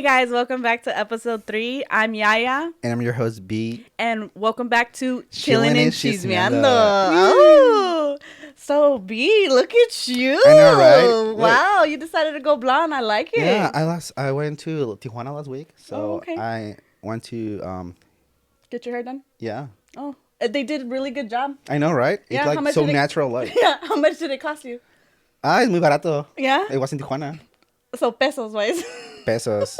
guys, welcome back to episode 3. I'm Yaya. And I'm your host, B. And welcome back to Chillin Chillin N N Chismeando. Chismeando. Oh, so B, look at you. I know, right? Wow, you decided to go blonde. I like it. Yeah, I went to Tijuana last week, so okay. I went to Get your hair done? yeah. Oh, they did a really good job. I know, right? Yeah, It's like so natural, like. Yeah, how much did it cost you? Es muy barato. Yeah? It was in Tijuana. So pesos wise. Pesos.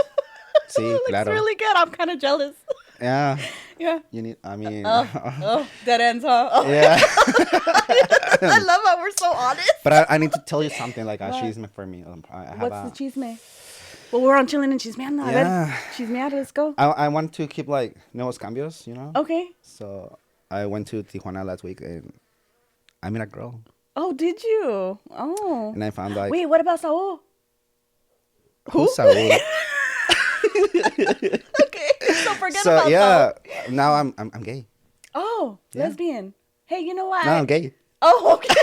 Sí, Looks claro. really good. I'm kind of jealous. Yeah. Yeah. You need, I mean. Oh, dead ends, huh? Oh. Yeah. I love how we're so honest. But I need to tell you something, like a chisme for me. I have What's the chisme? Well, we're on Chillin N Chismeando. Yeah. Chismeando, let's go. I want to keep like nuevos cambios, you know? Okay. So I went to Tijuana last week and I met a girl. Oh, did you? Oh. And I found like. Wait, what about Saul? Who's Saul? Okay, so forget about yeah, Saul. now I'm gay. Oh, Yeah. lesbian. Hey, you know what? No, I'm gay. Oh, okay.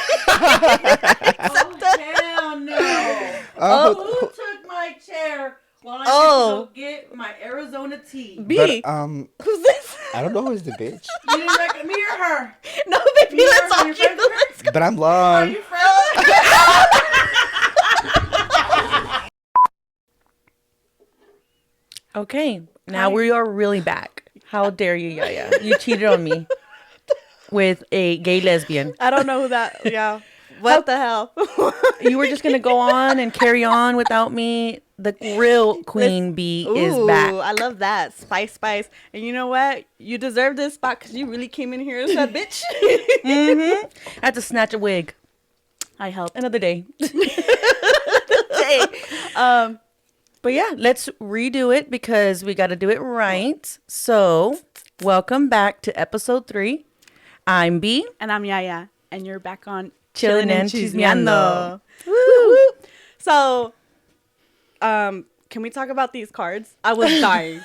Hell no. Oh, Who took my chair while I went to go get my Arizona tea? B. But, Who's this? I don't know who's the bitch. You didn't recognize me or her? No, baby, Me or let's her? all You keep friends with her? let's go. But I'm Are blonde. you friendly? Okay, now we are really back. How dare you, Yaya? You cheated on me with a gay lesbian. I don't know who that. Yeah. What the hell? You were just going to go on and carry on without me. The real queen bee is back. I love that. Spice. And you know what? You deserve this spot because you really came in here and said, bitch. I had to snatch a wig. I helped. Another day. Hey, But yeah, let's redo it because we got to do it right. So, welcome back to episode 3. I'm B. and I'm Yaya. And you're back on Chillin N Chismeando. Woo. So, can we talk about these cards? I was dying.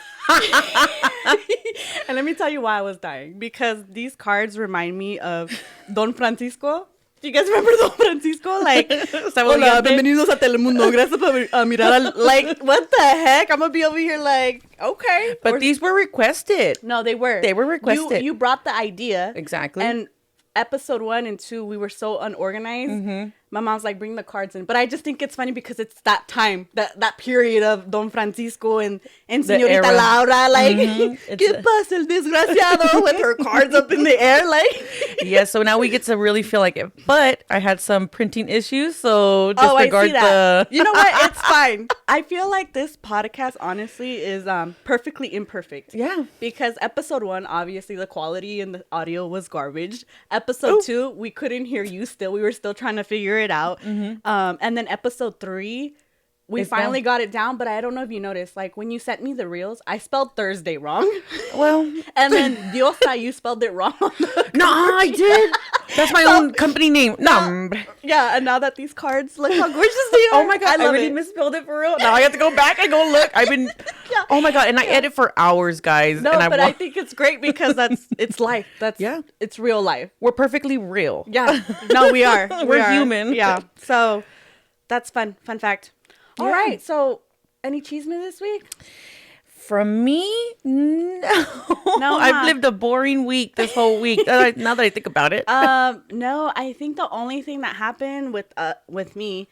And let me tell you why I was dying. Because these cards remind me of Don Francisco. Do you guys remember Don Francisco? Like, hola, bienvenidos a Telemundo. Gracias por mirar. Like, what the heck? I'm going to be over here like, okay. But these were requested. No, they were. They were requested. You brought the idea. Exactly. And episode 1 and 2, we were so unorganized. Mm-hmm. My mom's like, bring the cards in. But I just think it's funny because it's that time, that period of Don Francisco and Señorita era. Laura, like, Mm-hmm. ¿Qué pasa el desgraciado? With her cards up in the air, like. Yeah, so now we get to really feel like it. But I had some printing issues, so disregard I see that. the... You know what? It's fine. I feel like this podcast, honestly, is perfectly imperfect. Yeah. Because episode 1, obviously, the quality and the audio was garbage. Episode 2, we couldn't hear you still. We were still trying to figure it out. Mm-hmm. And then episode 3, we It's finally down. got it down. But I don't know if you noticed, like, when you sent me the reels, I spelled Thursday wrong. Well... And then Diosa, you spelled it wrong. No, I did. That's my own company name. No. Yeah, and now that these cards, look how gorgeous they are. Oh my God, I love really it. misspelled it for real. Now I have to go back and go look. I've been... Yeah. Oh my God, and I edit for hours, guys. No, and but I think it's great because it's life. Yeah. It's real life. We're perfectly real. Yeah. No, we are. We're human. Yeah. So that's fun. Fun fact. All Yeah. right. So any chisme this week? From me? No. No, I've huh? lived a boring week this whole week. Now that I think about it. No, I think the only thing that happened with me,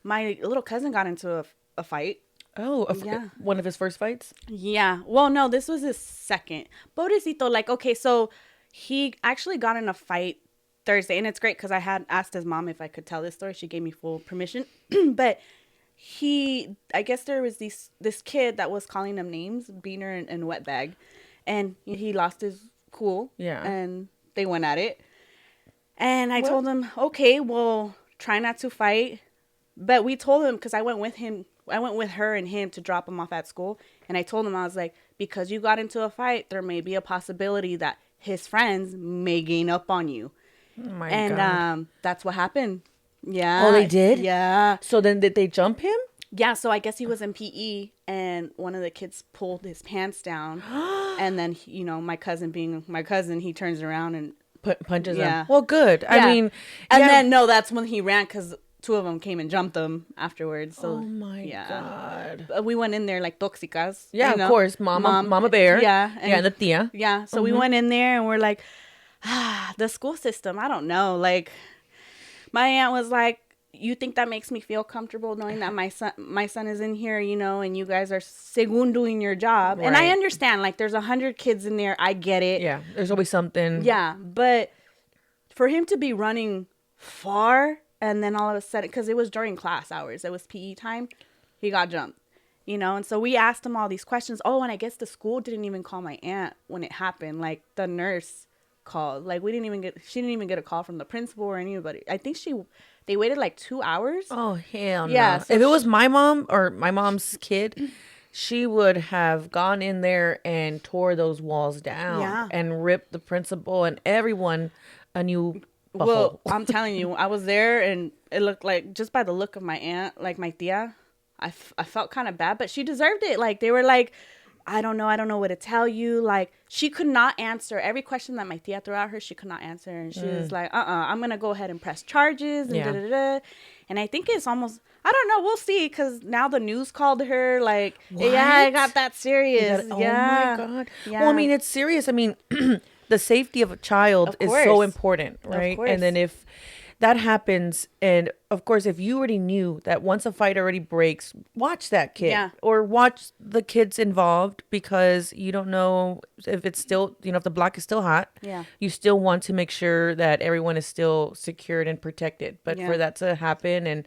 my little cousin got into a fight. Yeah. One of his first fights? Yeah. Well, no, this was his second. Pobrecito, like, okay, so he actually got in a fight Thursday, and it's great because I had asked his mom if I could tell this story. She gave me full permission. But I guess there was this kid that was calling him names, Beaner and Wetbag, and he lost his cool. Yeah. And they went at it. And I told him, okay, well, try not to fight. But we told him, because I went with her and him to drop him off at school. And I told him, I was like, because you got into a fight, there may be a possibility that his friends may gain up on you. Oh my And God. that's what happened. Yeah. Oh, they did? Yeah. So then did they jump him? Yeah, so I guess he was in PE, and one of the kids pulled his pants down. And then, my cousin being my cousin, he turns around and Punches Yeah. him. Well, good. I Yeah. mean, And yeah. then, no, that's when he ran because two of them came and jumped them afterwards. So, Oh my God. We went in there like toxicas. Yeah, you know? of course. Mama Bear. Yeah. And the tia. Yeah. So we went in there and we're like, the school system, I don't know. Like, my aunt was like, you think that makes me feel comfortable knowing that my son is in here, you know, and you guys are según doing your job. Right. And I understand, like, there's 100 kids in there. I get it. Yeah, there's always something. Yeah, but for him to be running far and then all of a sudden, because it was during class hours, it was PE time, he got jumped, you know. And so we asked him all these questions. Oh, and I guess the school didn't even call my aunt when it happened. Like, the nurse called. Like, she didn't even get a call from the principal or anybody. I think they waited like 2 hours. Oh, hell no. Yeah, so if it was my mom or my mom's kid, she would have gone in there and tore those walls down and ripped the principal and everyone a new butthole. Well, I'm telling you, I was there and it looked like, just by the look of my aunt, like my tia, I felt kind of bad, but she deserved it. Like, they were like, I don't know what to tell you. Like, she could not answer every question that my tia threw at her. She could not answer, and she was like, I'm gonna go ahead and press charges and da da da. And I think it's almost, I don't know, we'll see, because now the news called her. Like, yeah, it got that serious. Oh yeah. my God. Yeah. Well, I mean, it's serious. I mean, the safety of a child is so important, right? And then if that happens, and of course, if you already knew that once a fight already breaks, watch that kid or watch the kids involved, because you don't know if it's still, you know, if the block is still hot. Yeah. You still want to make sure that everyone is still secured and protected. But for that to happen and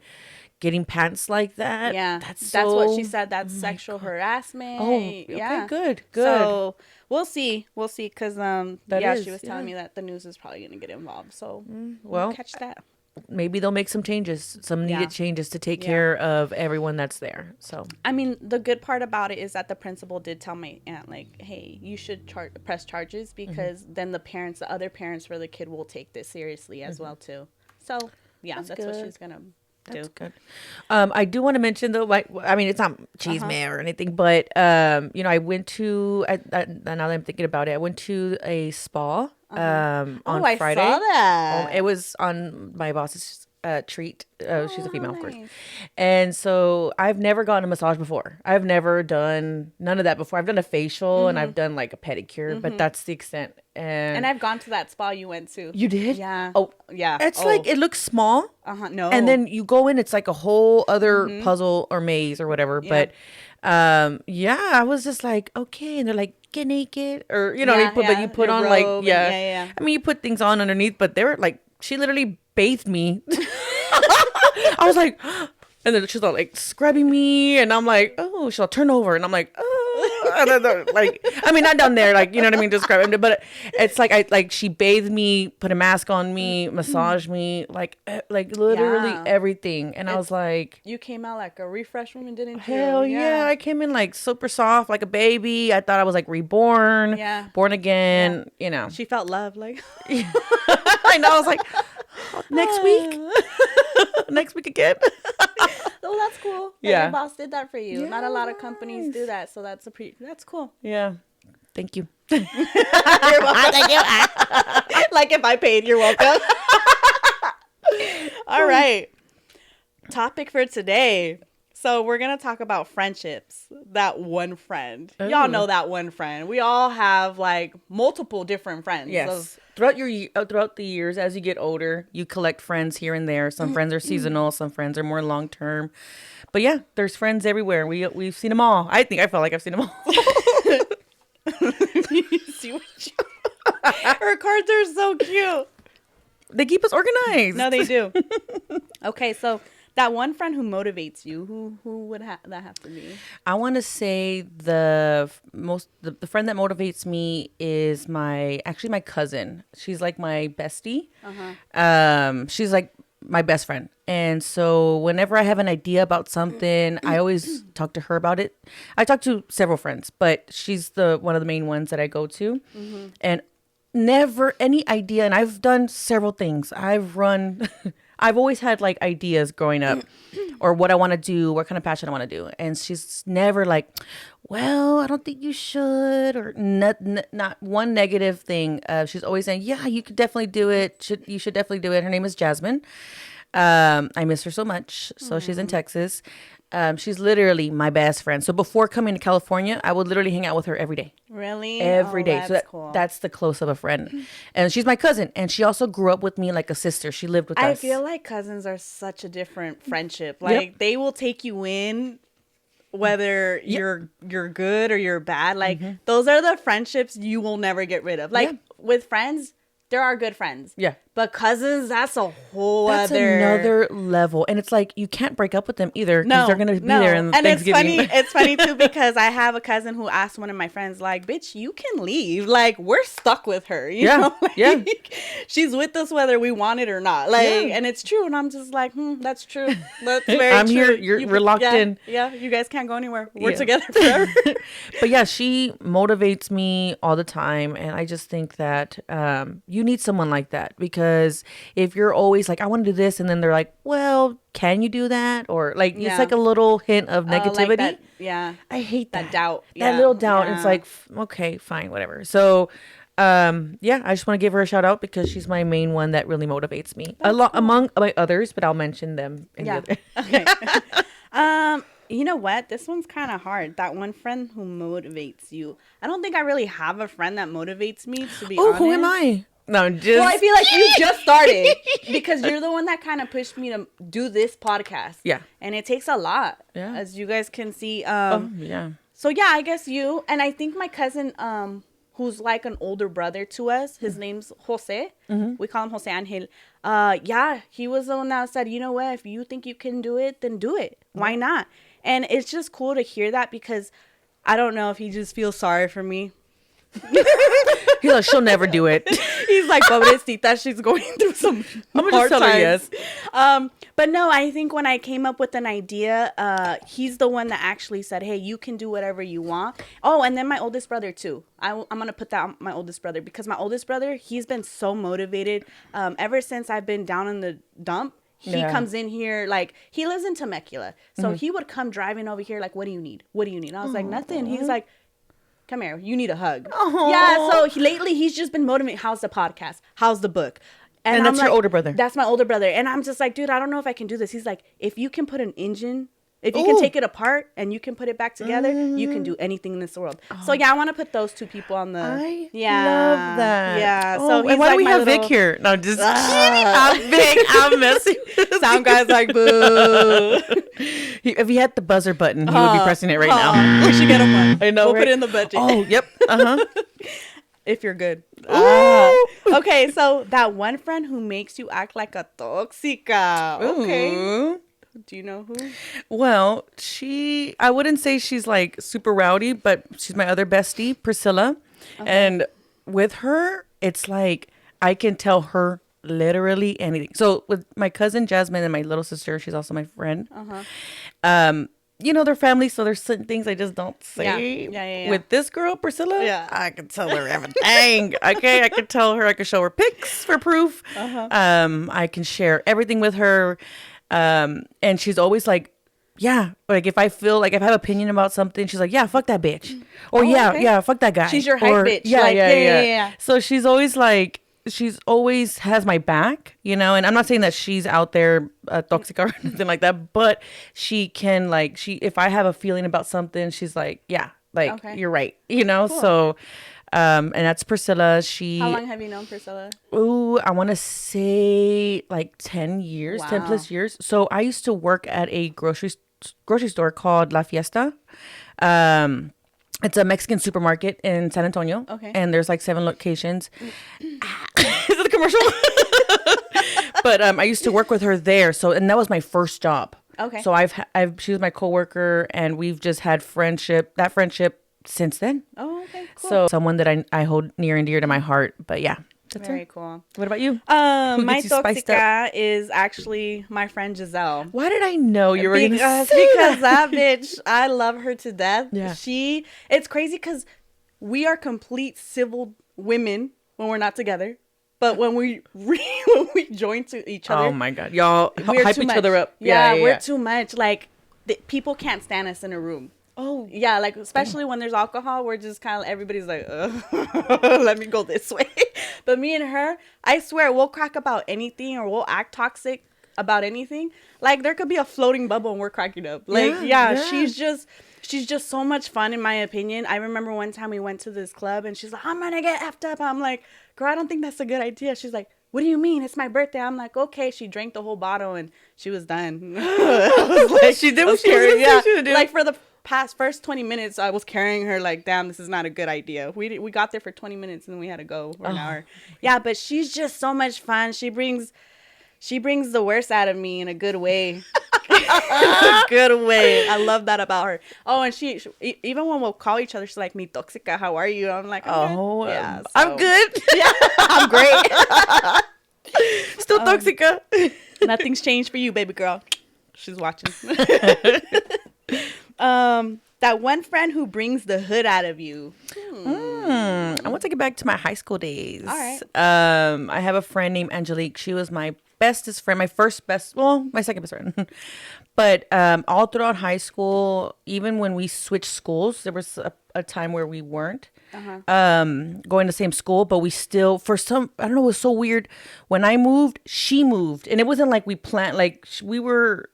getting pants like that, that's what she said. That's sexual harassment. Oh, okay, good. So we'll see, because she was telling me that the news is probably gonna get involved. So we'll catch that. Maybe they'll make some changes, some needed changes to take care of everyone that's there. So, I mean, the good part about it is that the principal did tell my aunt, like, hey, you should press charges, because then the other parents for the kid will take this seriously as well too. So that's what she's gonna do. That's good. I do want to mention though, like, I mean, it's not Chisme or anything, but you know, I went to now that I'm thinking about it, I went to a spa on Friday. I saw that. It was on my boss's treat. She's a female, of course. And so I've never gotten a massage before. I've never done none of that before. I've done a facial and I've done like a pedicure, but that's the extent. And I've gone to that spa you went to. You did? Yeah. Oh, yeah. It's like, it looks small. No. And then you go in, it's like a whole other puzzle or maze or whatever. Yeah. But I was just like, okay. And they're like, get naked, or you know, you put on like I mean, you put things on underneath, but they were like, she literally bathed me. I was like, and then she's all like scrubbing me, and I'm like, oh, she'll turn over, and I'm like, oh, and then like, I mean, not down there, like, you know what I mean, just scrubbing, but it's like she bathed me, put a mask on me, massaged me, like literally everything, and I was like, you came out like a refresh woman, didn't you? Hell yeah, I came in like super soft, like a baby. I thought I was like reborn, born again, you know. She felt love, like. I know. I was like, next week, next week again. Oh, that's cool. Your boss did that for you. Yeah, not a lot of companies do that, so that's cool. Yeah, thank you. You're welcome. Thank you. Like, if I paid, you're welcome. All right. Topic for today. So we're going to talk about friendships. That one friend. Ooh. Y'all know that one friend. We all have like multiple different friends. Yes. Throughout the years, as you get older, you collect friends here and there. Some friends are seasonal. Some friends are more long term. But yeah, there's friends everywhere. We've seen them all. I felt like I've seen them all. You see what her cards are so cute. They keep us organized. No, they do. Okay, so that one friend who motivates you, who would that have to be? I want to say the friend that motivates me is my cousin. She's like my bestie. She's like my best friend. And so whenever I have an idea about something, I always talk to her about it. I talk to several friends, but she's one of the main ones that I go to. And never any idea. And I've done several things. I've always had like ideas growing up. or what I want to do, what kind of passion I want to do. And she's never like, well, I don't think you should, or not one negative thing. She's always saying, yeah, you could definitely do it. You should definitely do it. Her name is Jasmine. I miss her so much. So she's in Texas. She's literally my best friend. So before coming to California, I would literally hang out with her every day. Really? Every day. That's So cool. that's the close of a friend. And she's my cousin. And she also grew up with me like a sister. She lived with us. I feel like cousins are such a different friendship. Like they will take you in whether you're good or you're bad. Like those are the friendships you will never get rid of. Like with friends, there are good friends. Yeah. But cousins, that's a whole That's another level. And it's like, you can't break up with them either. Because they're going to be there in Thanksgiving. It's funny too, because I have a cousin who asked one of my friends, like, bitch, you can leave. Like, we're stuck with her. You know? Like, she's with us whether we want it or not. Like, and it's true. And I'm just like, that's true. That's very I'm true. here. We're locked in. Yeah. You guys can't go anywhere. We're together forever. But yeah, she motivates me all the time. And I just think that you need someone like that, because if you're always like, I want to do this, and then they're like, well, can you do that? Or like, it's like a little hint of negativity. Like that, I hate that doubt. That little doubt. It's like, okay, fine, whatever. So, I just want to give her a shout out because she's my main one that really motivates me. Among my others, but I'll mention them in the other. Okay. You know what? This one's kind of hard. That one friend who motivates you. I don't think I really have a friend that motivates me, to be honest. Who am I? No, just... Well, I feel like you just started because you're the one that kind of pushed me to do this podcast. Yeah. And it takes a lot, as you guys can see. So, yeah, I guess you. And I think my cousin, who's like an older brother to us, his name's Jose. We call him Jose Angel. He was the one that said, you know what? If you think you can do it, then do it. Why not? And it's just cool to hear that, because I don't know if he just feels sorry for me. He's like, she'll never do it. He's like, pobrecita, she's going through some I'm gonna hard just tell her times. yes. But no, I think when I came up with an idea, he's the one that actually said, hey, you can do whatever you want. Oh, and then my oldest brother too. I'm going to put that on my oldest brother, because my oldest brother, he's been so motivated ever since I've been down in the dump. He comes in here, like, he lives in Temecula. So he would come driving over here, like, what do you need? What do you need? I was like, nothing. He's like, come here, you need a hug. Aww. Yeah, so lately he's just been motivating. How's the podcast? How's the book? And that's your older brother. That's my older brother. And I'm just like, dude, I don't know if I can do this. He's like, if you can put an engine, if you can take it apart and you can put it back together, you can do anything in this world. So yeah, I want to put those two people on the. I love that. Yeah. Oh, so and why do we have Vic here? No, just kidding. I'm Vic. I'm messing. Sound guy's like, boo. If he had the buzzer button, he would be pressing it right now. We should get him one. I know. We'll put it in the budget. Oh, yep. If you're good. Okay, so that one friend who makes you act like a toxica. Okay. Ooh. Do you know who? Well, I wouldn't say she's like super rowdy, but she's my other bestie, Priscilla. And with her, it's like I can tell her literally anything. So with my cousin Jasmine and my little sister, she's also my friend. They're family, so there's certain things I just don't say. Yeah. With this girl, Priscilla, I can tell her everything. Okay, I can tell her, I can show her pics for proof. I can share everything with her. And she's always like, yeah, like if I feel like if I have opinion about something, she's like, yeah, fuck that bitch. Or fuck that guy. She's your hype bitch. Yeah. So she's always like, she's always has my back, and I'm not saying that she's out there toxic or anything like that, but she can if I have a feeling about something, she's like, yeah, you're right, cool. So and that's Priscilla. How long have you known Priscilla? Oh, I want to say like 10 years, 10 plus years. So I used to work at a grocery store called La Fiesta. It's a Mexican supermarket in San Antonio. Okay. And there's like 7 locations. Is it a commercial? But I used to work with her there. And that was my first job. Okay. So she was my coworker, and we've just had that friendship since then. Oh, okay, cool. So someone that I hold near and dear to my heart. But yeah, that's very cool. What about you? My toxica is actually my friend Giselle. Why did I know you were going to say because that bitch, I love her to death. Yeah. It's crazy because we are complete civil women when we're not together. But when we when we join to each other, oh my God, y'all we're hype too each much. other up. Yeah, we're too much. Like people can't stand us in a room. Oh Yeah, like especially when there's alcohol, we're just kind of everybody's like, let me go this way. But me and her, I swear, we'll crack about anything or we'll act toxic about anything. Like there could be a floating bubble and we're cracking up. Like yeah. she's just so much fun in my opinion. I remember one time we went to this club and she's like, I'm gonna get effed up. I'm like, girl, I don't think that's a good idea. She's like, what do you mean? It's my birthday. I'm like, okay. She drank the whole bottle and she was done. I was like, she did what she was gonna do. Like for the first 20 minutes, I was carrying her like, damn, this is not a good idea. We got there for 20 minutes and then we had to go for an hour. Yeah, but she's just so much fun. She brings the worst out of me in a good way. In a good way. I love that about her. Oh, and she even when we'll call each other, she's like, "Mi toxica, how are you?" I'm like, I'm good. Yeah, so. I'm good. Yeah, I'm great. Still toxica. Nothing's changed for you, baby girl. She's watching. That one friend who brings the hood out of you. I want to get back to my high school days. All right. I have a friend named Angelique. She was my bestest friend, my second best friend. But all throughout high school, even when we switched schools, there was a time where we weren't going to the same school, but we still, for some, I don't know, it was so weird. When I moved, she moved. And it wasn't like we planned, like we were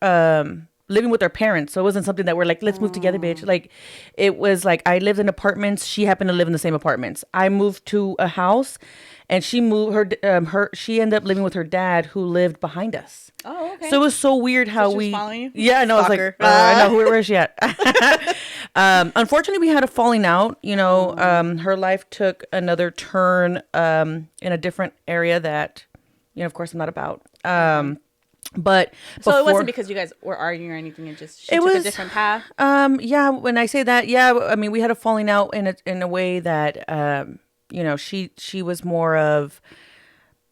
living with our parents. So it wasn't something that we're like, let's move together, bitch. Like it was like I lived in apartments. She happened to live in the same apartments. I moved to a house and she moved she ended up living with her dad who lived behind us. Oh, okay. So it was so weird how we following you? Yeah, no, I was like, I know where is she at? Unfortunately, we had a falling out. You know, her life took another turn in a different area that, you know, of course, I'm not about. But so it wasn't because you guys were arguing or anything. It just she took a different path. Yeah. When I say that, yeah, I mean we had a falling out in a way that you know she was more of,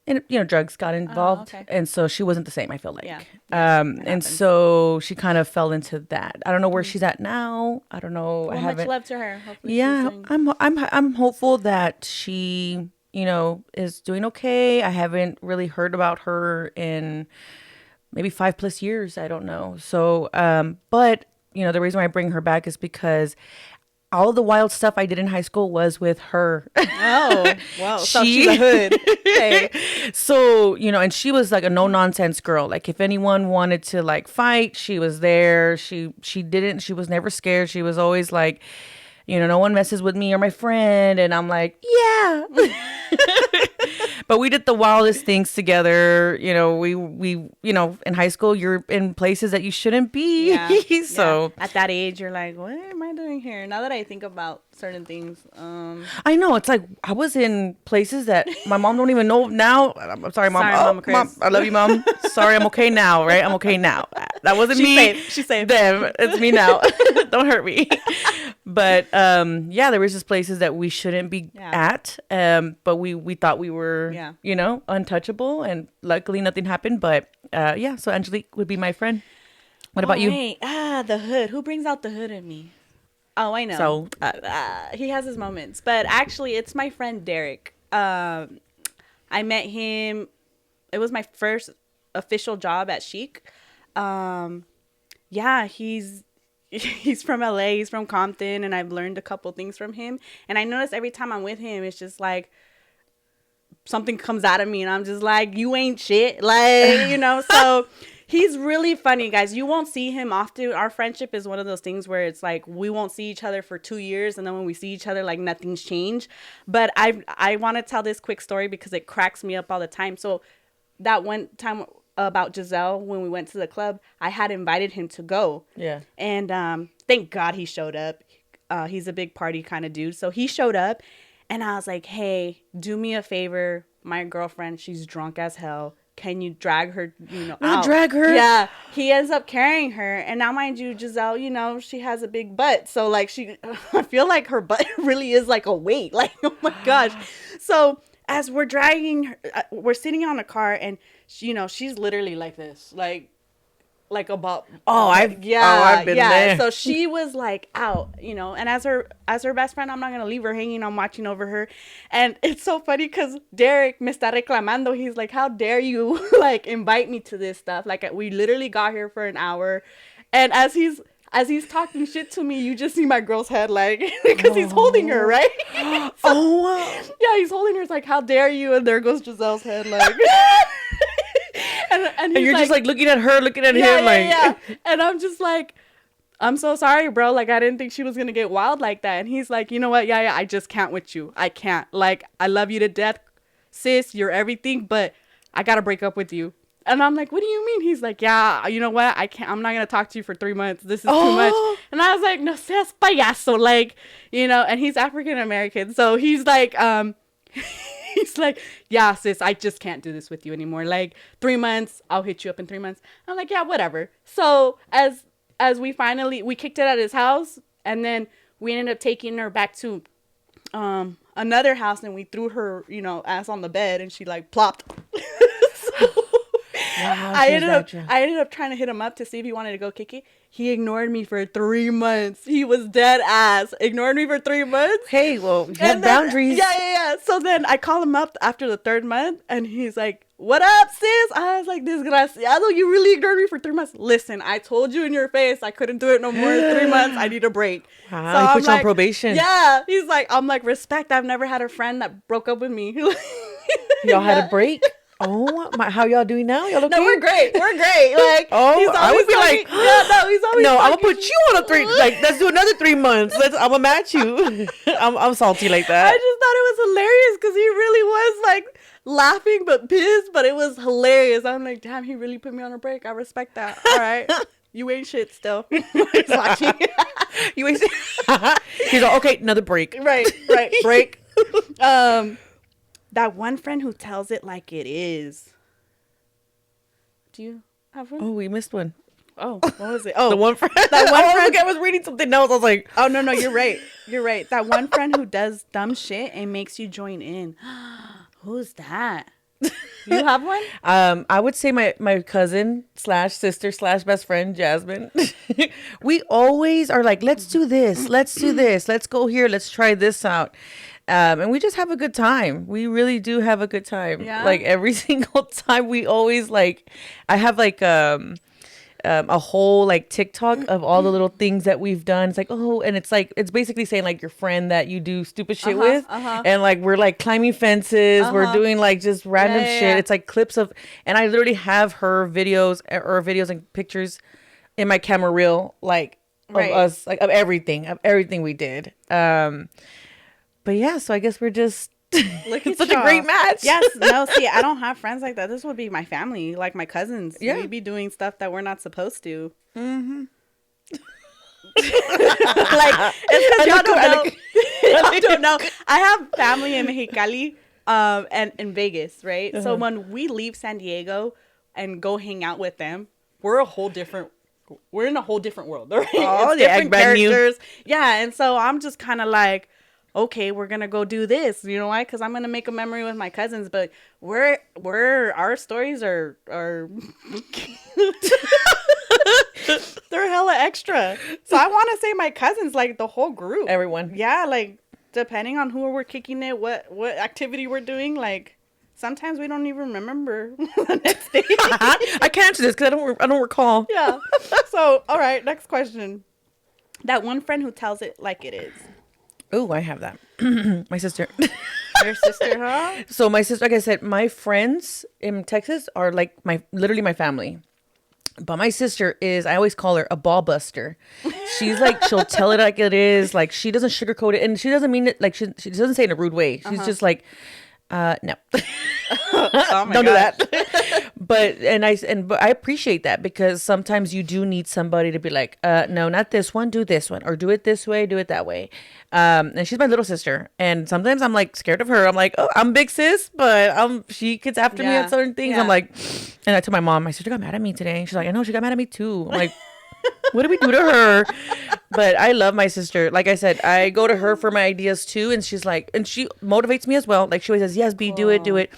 you know, drugs got involved, and so she wasn't the same. I feel like, and so she kind of fell into that. I don't know where she's at now. I don't know. Well, much love to her. Hopefully yeah, I'm hopeful that she, you know, is doing okay. I haven't really heard about her in maybe 5+ years. I don't know. So, but you know, the reason why I bring her back is because all the wild stuff I did in high school was with her. Oh, wow. So she's a hood. Hey. So, you know, and she was like a no nonsense girl. Like if anyone wanted to like fight, she was there. She was never scared. She was always like, you know, no one messes with me or my friend. And I'm like, yeah. But we did the wildest things together. You know, we you know, in high school, you're in places that you shouldn't be. Yeah. So at that age, you're like, what am I doing here? Now that I think about certain things, I know it's like I was in places that my mom don't even know now. I'm sorry, mom. Sorry, Mom, I love you, mom. Sorry, I'm okay now, right? I'm okay now. That wasn't me. She's safe. Them. It's me now. Don't hurt me. But yeah, there was just places that we shouldn't be at. But we thought we were, you know, untouchable, and luckily nothing happened. But yeah, so Angelique would be my friend. What about you? The hood. Who brings out the hood in me? Oh, I know. So he has his moments, but actually, it's my friend Derek. I met him. It was my first official job at Chic. Yeah, he's from LA. He's from Compton, and I've learned a couple things from him. And I notice every time I'm with him, it's just like something comes out of me, and I'm just like, you ain't shit, like, you know. So he's really funny, guys. You won't see him often. Our friendship is one of those things where it's like we won't see each other for 2 years, and then when we see each other, like nothing's changed. But I want to tell this quick story because it cracks me up all the time. So that one time about Giselle, when we went to the club, I had invited him to go. Yeah. And thank God he showed up. He's a big party kind of dude. So he showed up, and I was like, hey, do me a favor. My girlfriend, she's drunk as hell. Can you drag her, you know, out? Drag her? Yeah. He ends up carrying her. And now, mind you, Giselle, you know, she has a big butt. So, like, I feel like her butt really is like a weight. Like, oh, my gosh. So, as we're dragging her, we're sitting on a car, and, she, you know, she's literally like this. Like, like about I've been there. So she was like out, you know, and as her best friend, I'm not gonna leave her hanging. I'm watching over her, and it's so funny because Derek me está reclamando. He's like, how dare you like invite me to this stuff? Like we literally got here for an hour, and as he's talking shit to me, you just see my girl's head like because he's holding her, right? Yeah, he's holding her. It's like, how dare you? And there goes Giselle's head like. And you're like, just like looking at her, looking at him, yeah. And I'm just like, I'm so sorry, bro. Like, I didn't think she was gonna get wild like that. And he's like, you know what? Yeah, I just can't with you. I can't. Like, I love you to death, sis. You're everything, but I gotta break up with you. And I'm like, what do you mean? He's like, yeah, you know what? I can't. I'm not gonna talk to you for 3 months. This is too much. And I was like, no seas payaso, like, you know. And he's African American, so he's like, he's like, yeah, sis, I just can't do this with you anymore. Like 3 months, I'll hit you up in 3 months. I'm like, yeah, whatever. So as we kicked it at his house, and then we ended up taking her back to another house, and we threw her, you know, ass on the bed, and she like plopped. Wow, I ended up trying to hit him up to see if he wanted to go kick it. He ignored me for 3 months. He was dead ass. Ignored me for 3 months. Hey, well, you have boundaries. Yeah. So then I call him up after the 3rd month, and he's like, what up, sis? I was like, desgraciado, you really ignored me for 3 months. Listen, I told you in your face I couldn't do it no more in 3 months. I need a break. Wow, so he put you on probation. Yeah. He's like, I'm like, respect. I've never had a friend that broke up with me. Y'all had a break? Oh my! How y'all doing now? Y'all okay? No, we're great. Like, I would be like, he's always. No, I'm gonna put you on a 3. Like, let's do another 3 months. I'm gonna match you. I'm salty like that. I just thought it was hilarious because he really was like laughing but pissed, but it was hilarious. I'm like, damn, he really put me on a break. I respect that. All right, you ain't shit still. He's watching. You ain't. He's like, okay, another break. Right, break. That one friend who tells it like it is. Do you have one? Oh, we missed one. Oh, what was it? Oh, the one friend. That one friend. I was reading something else. I was like, oh no, you're right. You're right. That one friend who does dumb shit and makes you join in. Who's that? You have one? I would say my cousin / sister / best friend Jasmine. We always are like, let's do this, let's go here, let's try this out. And we just have a good time. We really do have a good time. Yeah. Like every single time, we always like. I have like a whole like TikTok of all the little things that we've done. It's like, oh, and it's like it's basically saying like your friend that you do stupid shit with, and like we're like climbing fences, we're doing like just random shit. Yeah. It's like clips of, and I literally have her videos and pictures in my camera reel, like of us, like of everything we did. But yeah, so I guess we're just it's such a great match. Yes, no, see, I don't have friends like that. This would be my family, like my cousins. Yeah. We'd be doing stuff that we're not supposed to. Mm-hmm. Like, it's because y'all don't know. Y'all don't know. I have family in Mexicali and in Vegas, right? So when we leave San Diego and go hang out with them, we're in a whole different world, right? Oh, it's different characters. Yeah, and so I'm just kind of like, okay, we're gonna go do this. You know why? Because I'm gonna make a memory with my cousins. But our stories are they're hella extra. So I want to say my cousins, like the whole group, everyone. Yeah, like depending on who we're kicking it, what activity we're doing, like. Sometimes we don't even remember the next day. I can't answer this because I don't recall. Yeah. So all right, next question. That one friend who tells it like it is. Oh, I have that. My sister. Your sister, huh? So my sister, like I said, my friends in Texas are like literally my family. But my sister is, I always call her a ball buster. She's like, she'll tell it like it is. Like she doesn't sugarcoat it. And she doesn't mean it, like she doesn't say it in a rude way. She's just like, no. Oh don't do that. But I appreciate that because sometimes you do need somebody to be like, no, not this one, do this one, or do it this way, do it that way. And she's my little sister, and sometimes I'm like scared of her. I'm like, oh, I'm big sis, but she gets after me at certain things. I'm like, and I told my mom, my sister got mad at me today. She's like, I know, she got mad at me too. I'm like, What did we do to her? But I love my sister. Like I said, I go to her for my ideas too, and she's like, and she motivates me as well. Like she always says, "Yes, B, do it."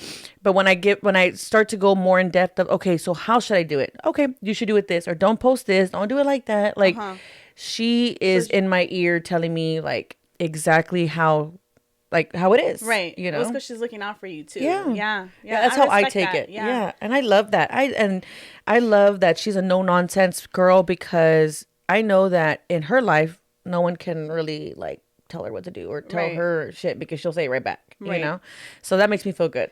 But when I start to go more in depth of, okay, so how should I do it? Okay, you should do it this, or don't post this, don't do it like that. Like she is in my ear telling me like exactly how it is. Right. You know, it's because she's looking out for you too. Yeah. Yeah. That's how I take it. Yeah. And I love that. I love that she's a no nonsense girl, because I know that in her life, no one can really like tell her what to do or tell her shit, because she'll say it right back, you know? So that makes me feel good.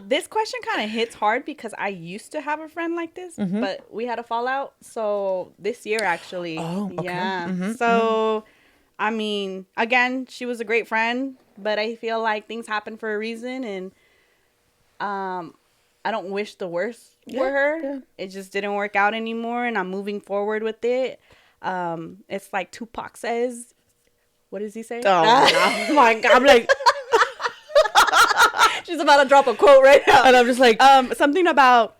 This question kind of hits hard because I used to have a friend like this, but we had a fallout. So this year, actually. Oh, okay. Yeah. So, I mean, again, she was a great friend, but I feel like things happen for a reason, and I don't wish the worst for her. Yeah. It just didn't work out anymore, and I'm moving forward with it. It's like Tupac says. What does he say? Oh my God. I'm like, she's about to drop a quote right now, and I'm just like, something about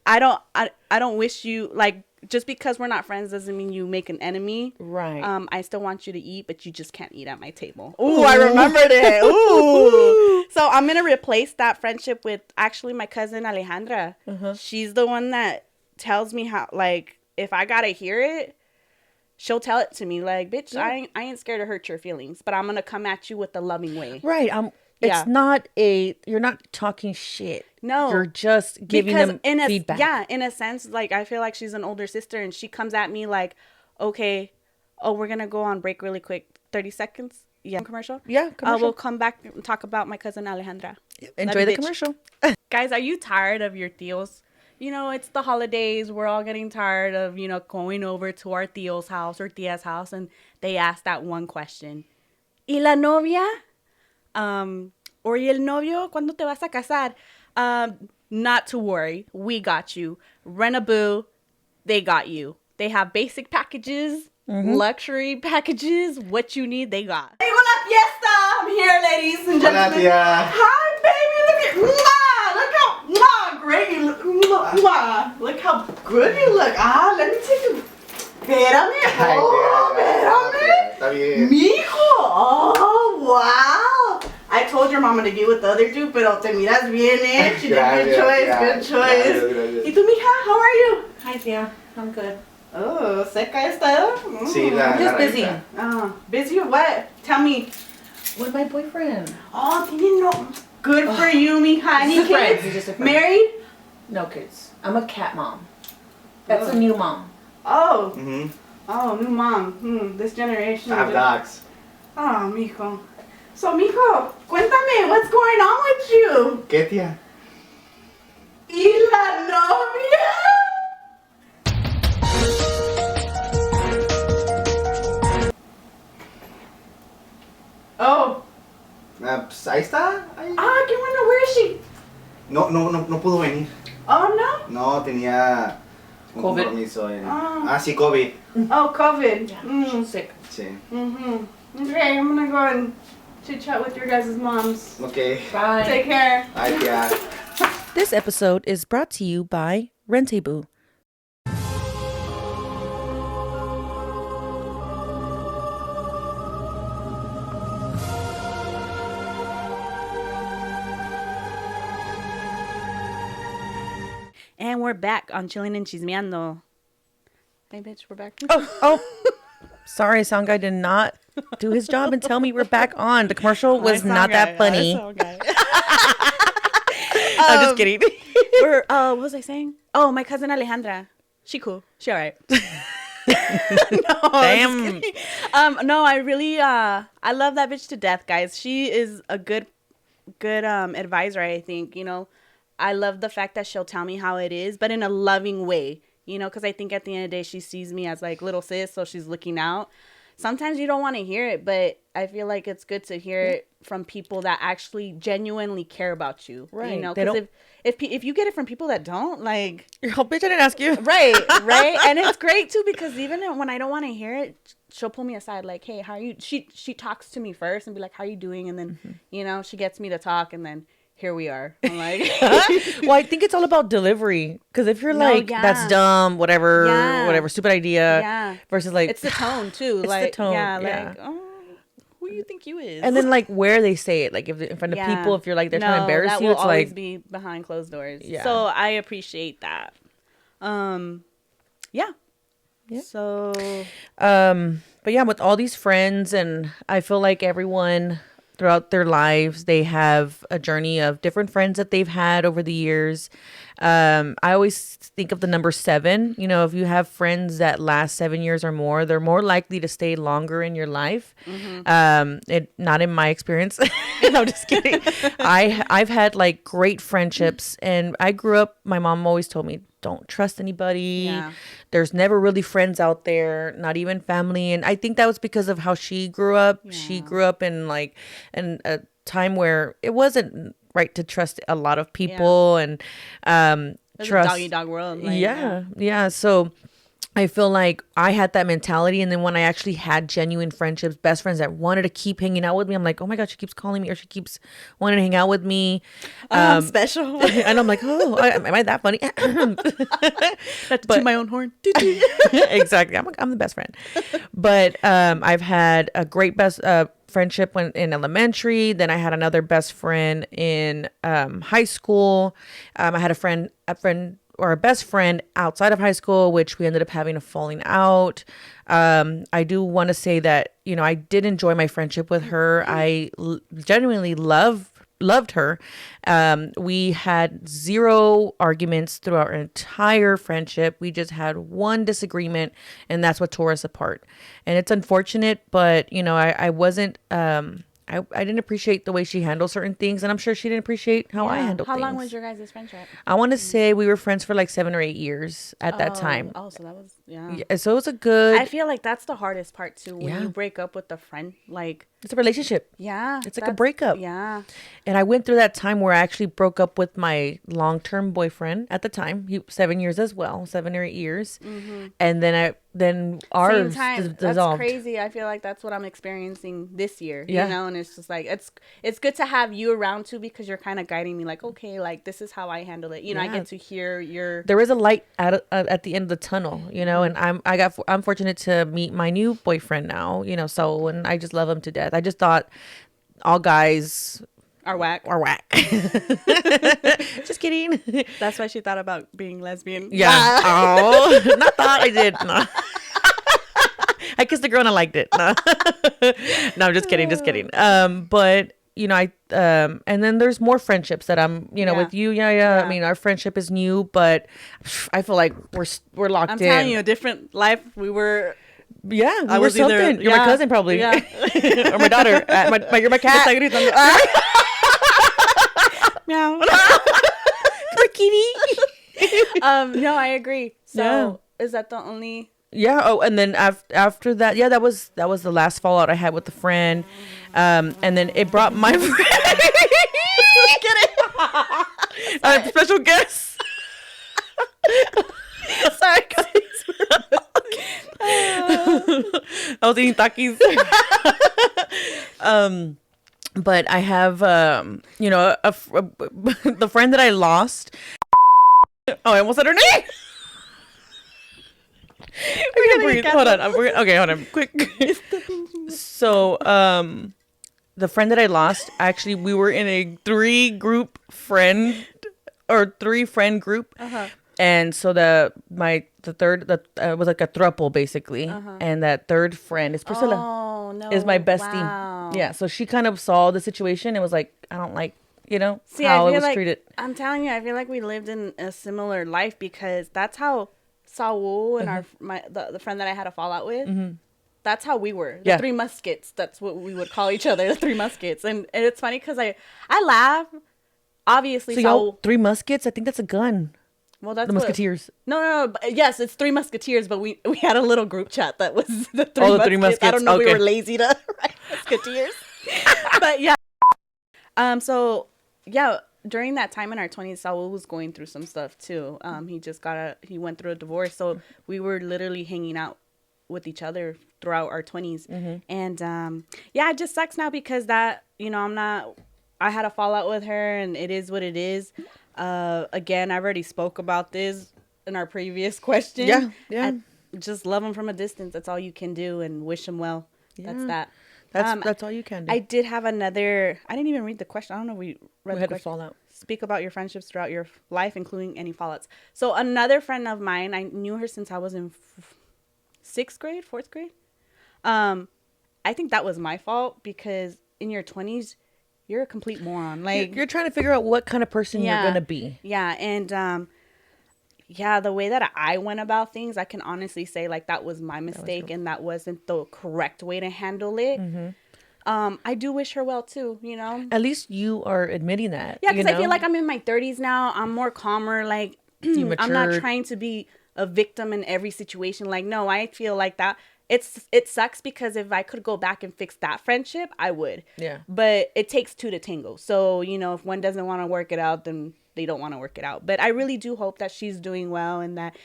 I don't wish you, like, just because we're not friends doesn't mean you make an enemy. Right. I still want you to eat, but you just can't eat at my table. Ooh, I remembered it. Ooh. So I'm going to replace that friendship with actually my cousin Alejandra. She's the one that tells me how, like, if I got to hear it, she'll tell it to me. Like, bitch, I ain't scared to hurt your feelings, but I'm going to come at you with the loving way. Right. It's not you're not talking shit. No. You're just giving them feedback. Yeah, in a sense, like, I feel like she's an older sister, and she comes at me like, okay, we're going to go on break really quick. 30 seconds? Yeah. Commercial? Yeah, commercial. We'll come back and talk about my cousin Alejandra. Enjoy the commercial. Guys, are you tired of your tíos? You know, it's the holidays. We're all getting tired of, you know, going over to our tío's house or tía's house, and they ask that one question. ¿Y la novia? Or ¿y el novio? ¿Cuándo te vas a casar? Not to worry. We got you. Rent-a-boo, they got you. They have basic packages, luxury packages. What you need, they got. Hey, hola fiesta! I'm here, ladies and gentlemen. Hola, tía. Hi, baby. Look how great you look. Look how good you look. Let me take you. Espérame. Espérame. Está bien. Mijo. Oh, wow. I told your mama to get with the other two, pero te miras bien, eh? She did good choice, good choice. Gracias. ¿Y tú, mija? How are you? Hi, Tia. I'm good. Oh, seca esta. Sí, I'm just busy. Busy with what? Tell me. With my boyfriend. Oh, didn't know. Good for you, mija. Any He's a friend. kids? He's just a friend. Married? No kids. I'm a cat mom. That's a new mom. Oh. Mm-hmm. Oh, new mom. This generation. I have dogs. Oh, mijo. So, mijo, cuéntame, what's going on with you? ¿Qué, tía? ¿Y la novia? Oh. Pues ahí está. Ahí. Qué bueno, where is she? No pudo venir. Oh, no? No, tenía un COVID. compromiso. Sí, Oh. COVID. Oh, COVID. Yeah, she's sick. Sí. Okay, I'm gonna go and chit chat with your guys' moms. Okay. Bye. Take care. Bye, tía. This episode is brought to you by Rent-A-Boo. And we're back on Chillin N Chismeando. Hey, bitch, we're back. Oh. Sorry, sound guy did not do his job and tell me we're back on. The commercial was not that funny. I'm just kidding. What was I saying? Oh, my cousin Alejandra. She cool. She all right. No, Damn. No, I really I love that bitch to death, guys. She is a good advisor, I think. You know, I love the fact that she'll tell me how it is, but in a loving way. You know, because I think at the end of the day, she sees me as like little sis, so she's looking out. Sometimes you don't want to hear it, but I feel like it's good to hear it from people that actually genuinely care about you. Right. You know, because if you get it from people that don't, like... Oh, bitch, I didn't ask you. Right. And it's great, too, because even when I don't want to hear it, she'll pull me aside like, hey, how are you? She talks to me first and be like, how are you doing? And then, you know, she gets me to talk, and then here we are. I'm like, well, I think it's all about delivery. Because if you're that's dumb, whatever, stupid idea, versus like it's the tone too. It's like the tone. like who do you think you is? And then like where they say it, like if in front of people, if you're like they're trying to embarrass that you, will it's always like be behind closed doors. Yeah. So I appreciate that. Yeah. So but yeah, with all these friends, and I feel like everyone throughout their lives, they have a journey of different friends that they've had over the years. I always think of the number 7. You know, if you have friends that last 7 years or more, they're more likely to stay longer in your life. Not in my experience. No, I'm just kidding. I've had like great friendships, and I grew up, my mom always told me, don't trust anybody. Yeah. There's never really friends out there, not even family. And I think that was because of how she grew up. Yeah. She grew up in a time where it wasn't right to trust a lot of people, and trust a dog eat dog world. Like, yeah. So I feel like I had that mentality, and then when I actually had genuine friendships, best friends that wanted to keep hanging out with me, I'm like, oh my god, she keeps calling me, or she keeps wanting to hang out with me. I'm special, and I'm like, oh, am I that funny? Not to toot my own horn. Exactly, I'm the best friend. But I've had a great friendship in elementary. Then I had another best friend in high school. I had a friend or a best friend outside of high school, which we ended up having a falling out. I do want to say that, you know, I did enjoy my friendship with her. I genuinely loved her. We had 0 arguments throughout our entire friendship. We just had one disagreement, and that's what tore us apart. And it's unfortunate, but you know, I wasn't, I didn't appreciate the way she handled certain things, and I'm sure she didn't appreciate how I handled things. How long was your guys' friendship? I want to say we were friends for like 7 or 8 years at that time. Oh, so that was, so it was a good... I feel like that's the hardest part too, when you break up with a friend. Like, it's a relationship. Yeah. It's like a breakup. Yeah. And I went through that time where I actually broke up with my long-term boyfriend at the time. 7 years as well, 7 or 8 years. Mm-hmm. And then ours dissolved. That's crazy. I feel like that's what I'm experiencing this year. You know, and it's just like it's good to have you around too, because you're kind of guiding me. Like, okay, like this is how I handle it. You know, I get to hear your. There is a light at the end of the tunnel. You know, and I'm fortunate to meet my new boyfriend now. You know, so and I just love him to death. I just thought all guys are whack. Just kidding. That's why she thought about being lesbian. Yeah. Oh, not thought I did. No. I kissed a girl and I liked it. No, no, I'm just kidding. But you know, and then there's more friendships that I'm, you know, with you. Yeah. I mean, our friendship is new, but I feel like we're locked in. I'm telling you, a different life. We were. Yeah, I was something. You're my cousin, probably. Yeah. Or my daughter. You're my cat. Meow. Come kitty. No, I agree. So is that the only? Yeah. Oh, and then after that, that was the last fallout I had with the friend. And then it brought my friend. Get it? Special guest. Sorry, guys. I was eating Takis. But I have, you know, the friend that I lost. Oh, I almost said her name. I can't breathe. Hold on. Okay, hold on. Quick. So, the friend that I lost, actually, we were in a 3-friend group. Uh-huh. And so the third was like a throuple basically, and that third friend is Priscilla. Oh no, is my bestie. Wow. Yeah, so she kind of saw the situation and was like, I don't like, you know, how it was treated. I'm telling you, I feel like we lived in a similar life, because that's how Saul and the friend that I had a fallout with. Mm-hmm. That's how we were. The 3 Muskets. That's what we would call each other, the 3 Muskets. And it's funny because I laugh. Obviously, so y'all 3 Muskets. I think that's a gun. Well, that's the Musketeers. No. Yes, it's 3 Musketeers, but we had a little group chat that was the 3 Muskets. The 3 Muskets. I don't know. Okay. We were lazy to write Musketeers, but yeah. So yeah, during that time in our 20s, Saul was going through some stuff too. He went through a divorce, so we were literally hanging out with each other throughout our 20s, and it just sucks now because that, you know, I had a fallout with her, and it is what it is. Again, I already spoke about this in our previous question. Yeah. Just love them from a distance. That's all you can do, and wish them well. Yeah. That's that. That's all you can do. I did have another. I didn't even read the question. I don't know if we read the question. Fallout. Speak about your friendships throughout your life, including any fallouts. So another friend of mine, I knew her since I was in fourth grade. I think that was my fault because in your 20s, you're a complete moron. Like You're trying to figure out what kind of person you're gonna be. Yeah, and the way that I went about things, I can honestly say like that was my mistake, and that wasn't the correct way to handle it. I do wish her well too, you know. At least you are admitting that. Yeah, because I feel like I'm in my 30s now. I'm more calmer. Like I'm not trying to be a victim in every situation. Like no, I feel like that. It sucks because if I could go back and fix that friendship, I would. Yeah. But it takes two to tango. So, you know, if one doesn't want to work it out, then they don't want to work it out. But I really do hope that she's doing well and that,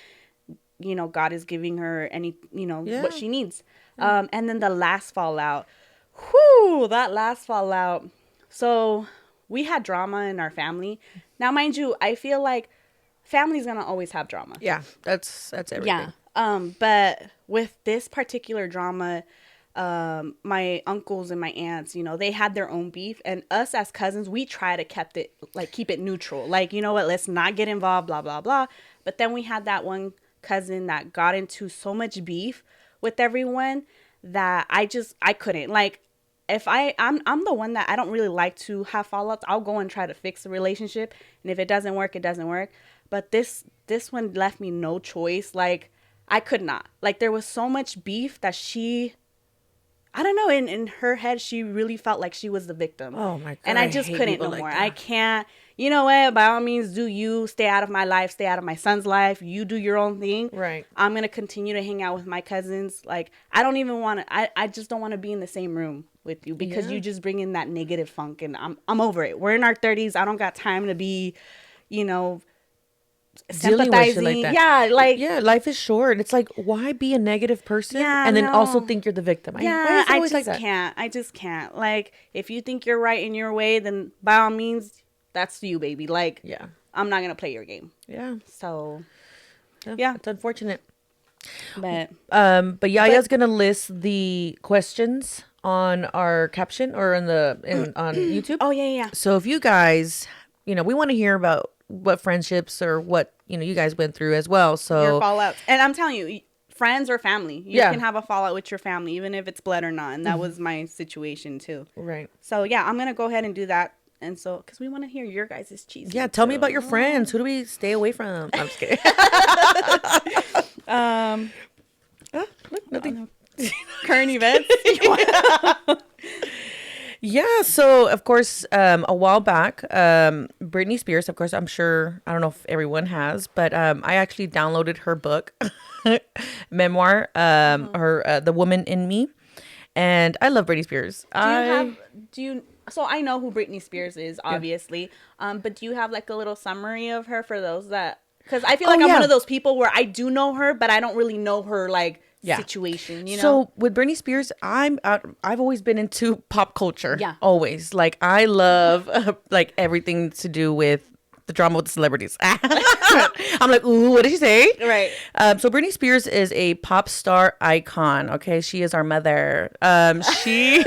you know, God is giving her what she needs. And then the last fallout. That last fallout. So we had drama in our family. Now, mind you, I feel like family's going to always have drama. Yeah, that's everything. Yeah. But with this particular drama, my uncles and my aunts, you know, they had their own beef, and us as cousins, we try to keep it neutral. Like, you know what, let's not get involved, blah, blah, blah. But then we had that one cousin that got into so much beef with everyone that I couldn't. Like, if I'm the one that I don't really like to have fallouts, I'll go and try to fix the relationship. And if it doesn't work, it doesn't work. But this one left me no choice. Like, I could not. Like, there was so much beef that I don't know, in her head, she really felt like she was the victim. Oh, my God. And I just couldn't no more. I can't. You know what? By all means, do you. Stay out of my life. Stay out of my son's life. You do your own thing. Right. I'm going to continue to hang out with my cousins. Like, I don't even want to. I just don't want to be in the same room with you because you just bring in that negative funk. And I'm over it. We're in our 30s. I don't got time to be, you know, sympathizing. Like that. Yeah, life is short. It's like, why be a negative person and then also think you're the victim? I just can't. Like, if you think you're right in your way, then by all means, that's you, baby. Like, I'm not gonna play your game. Yeah. So, it's unfortunate. But Yaya's gonna list the questions on our caption or on YouTube. Oh yeah. So if you guys, we want to hear about what friendships or what you guys went through as well. So your fallouts, and I'm telling you, friends or family, you can have a fallout with your family, even if it's blood or not. And that was my situation too. Right. So I'm gonna go ahead and do that. And so, because we want to hear your guys' cheese. Yeah, tell me about your friends. Who do we stay away from? I'm just kidding. Look, nothing. Current events. Yeah, so of course, a while back, Britney Spears, of course, I'm sure, I don't know if everyone has, but I actually downloaded her book, memoir, her The Woman in Me, and I love Britney Spears. So I know who Britney Spears is, obviously, but do you have like a little summary of her for those that, because I feel like I'm one of those people where I do know her, but I don't really know her like situation, you know? So with Britney Spears, I've always been into pop culture. Yeah. Always. Like, I love like everything to do with the drama with the celebrities. I'm like, ooh, what did she say? Right. So Britney Spears is a pop star icon. Okay. She is our mother. She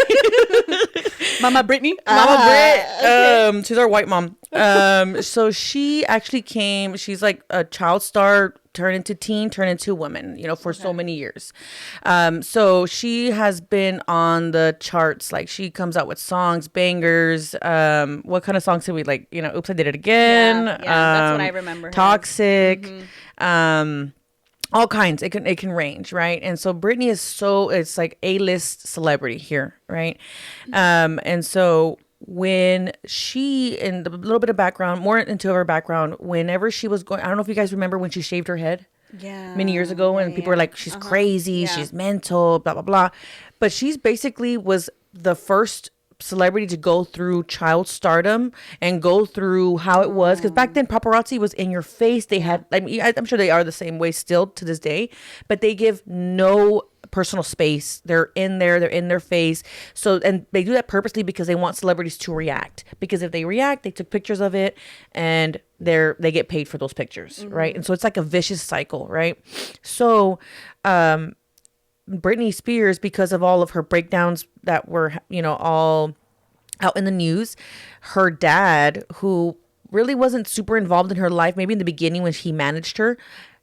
Mama Britney. Mama Brit. Okay. She's our white mom. So she actually she's like a child star turned into teen, turned into woman, for so many years. So she has been on the charts. Like, she comes out with songs, bangers. What kind of songs did we like? Oops, I Did It Again. Yeah, that's what I remember. Toxic. Mm-hmm. All kinds. It can range, right? And so Britney it's like A-list celebrity here, right? And so when in a little bit of background, more into her background, whenever she was going, I don't know if you guys remember when she shaved her head. Yeah. Many years ago, and people were like, she's crazy, she's mental, blah, blah, blah. But she's basically was the first celebrity to go through child stardom and go through how it was. Because back then, paparazzi was in your face. They had, I'm sure they are the same way still to this day, but they give no personal space. They're in there. They're in their face. So, and they do that purposely because they want celebrities to react. Because if they react, they took pictures of it, and they get paid for those pictures, right? And so it's like a vicious cycle, right? So, Britney Spears, because of all of her breakdowns that were, all out in the news, her dad, who really wasn't super involved in her life, maybe in the beginning when he managed her,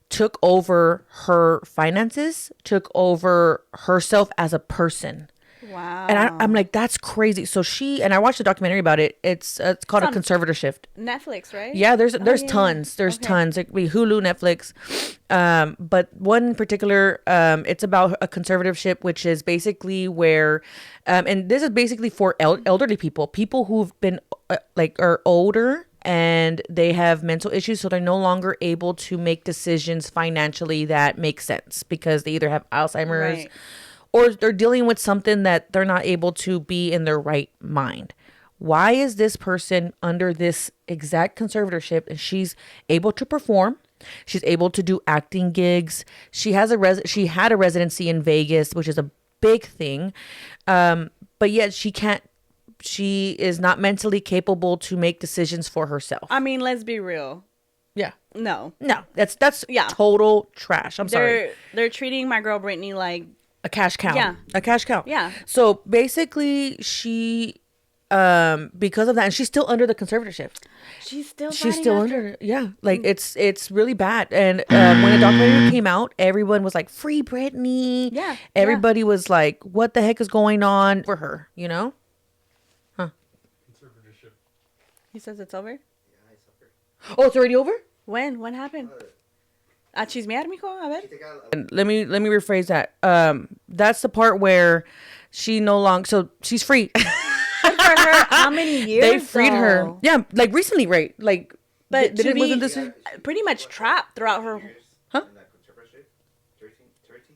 took over her finances, took over herself as a person. Wow. And I'm like, that's crazy. So I watched a documentary about it. It's called A Conservatorship. Netflix, right? Yeah, there's tons. There's tons. It could be Hulu, Netflix. But one in particular, it's about a conservatorship, which is basically where, and this is basically for elderly people who've been are older and they have mental issues, so they're no longer able to make decisions financially that make sense because they either have Alzheimer's. Right. Or they're dealing with something that they're not able to be in their right mind. Why is this person under this exact conservatorship and she's able to perform? She's able to do acting gigs. She had a residency in Vegas, which is a big thing. But yet she is not mentally capable to make decisions for herself. I mean, let's be real. Yeah. No, that's total trash. I'm sorry. They're treating my girl Britney like a cash cow. Yeah. A cash cow. Yeah. So basically she, because of that, and she's still under the conservatorship. She's still under. Yeah. Like it's really bad. And when the documentary came out, everyone was like, free Britney. Yeah. Everybody was like, what the heck is going on for her? Huh? Conservatorship. He says it's over? Yeah, it's over. Oh, it's already over? When? What happened? Chismear, mijo, a ver. And let me rephrase that. That's the part where she no longer, so she's free. Good for her. How many years? They freed her. Yeah, like recently, right? Like, but wasn't this pretty much trapped throughout her. Huh? 13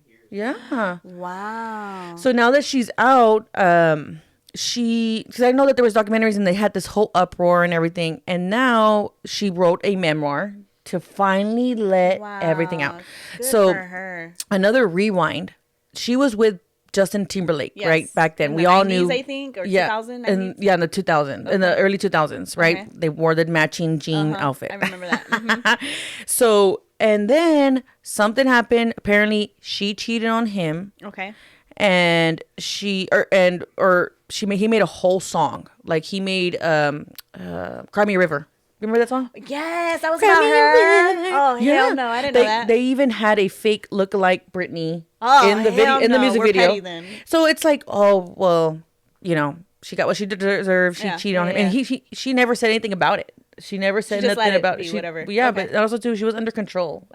years. Yeah. Wow. So now that she's out, because I know that there was documentaries and they had this whole uproar and everything, and now she wrote a memoir to finally let everything out. Good so for her. Another rewind. She was with Justin Timberlake, right? Back then. We all 90s, knew, I think, or 2000. in the 2000s, in the early 2000s, right? Okay. They wore the matching jean outfit. I remember that. Mm-hmm. So, and then something happened. Apparently, she cheated on him. Okay. And he made a whole song. Like he made Cry Me a River. Remember that song? Yes, that was about her. Oh, hell no, I didn't know that. They even had a fake lookalike Britney in the video, in the music video. Petty, then. So it's like, oh well, she got what she deserved. She cheated on him, and she never said anything about it. She never said nothing about it. Whatever. Yeah, but also too, she was under control.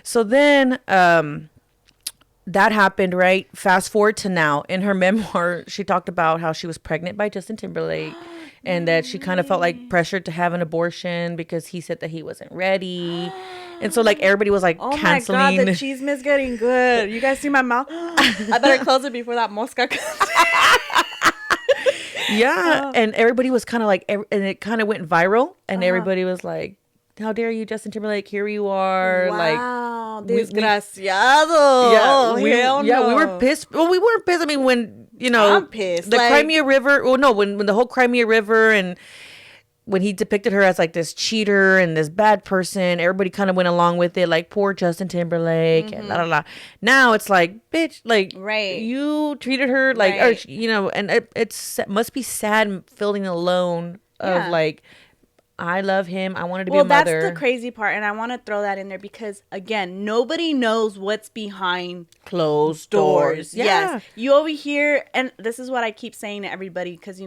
So then, that happened, right? Fast forward to now. In her memoir, she talked about how she was pregnant by Justin Timberlake. And that she kind of felt like pressured to have an abortion because he said that he wasn't ready. And so like everybody was like canceling. Oh my God, the chisme is getting good. You guys see my mouth? I better close it before that mosca comes. Yeah. And everybody was kind of like, and it kind of went viral. And everybody was like, how dare you, Justin Timberlake? Here you are. Wow, like, desgraciado. We were pissed. Well, we weren't pissed. I mean, when, I'm pissed. The Crimea River. Well, no, when the whole Crimea River and when he depicted her as like this cheater and this bad person, everybody kind of went along with it. Like, poor Justin Timberlake and la la la. Now it's like, bitch, like, you treated her like, or, and it must be sad feeling alone of like, I love him. I wanted to be a mother. Well, that's the crazy part. And I want to throw that in there because, again, nobody knows what's behind closed doors. Yeah. Yes. You over here, and this is what I keep saying to everybody because,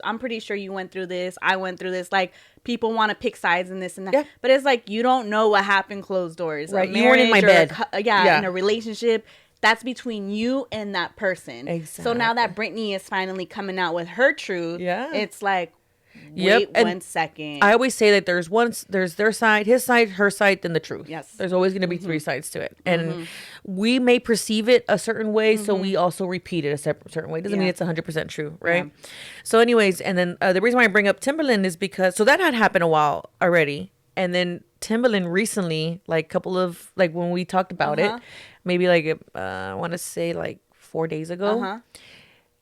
I'm pretty sure you went through this. I went through this. Like, people want to pick sides and this and that. Yeah. But it's like, you don't know what happened closed doors. Right. You weren't in my bed. In a relationship. That's between you and that person. Exactly. So now that Britney is finally coming out with her truth, it's like, Wait 1 second. I always say that there's their side, his side, her side, then the truth. Yes. There's always going to be three sides to it. And we may perceive it a certain way, so we also repeat it a certain way. Doesn't mean it's 100% true, right? Yeah. So anyways, and then the reason why I bring up Timberland is because, so that had happened a while already. And then Timbaland recently, like couple of like when we talked about it, maybe like I want to say like 4 days ago.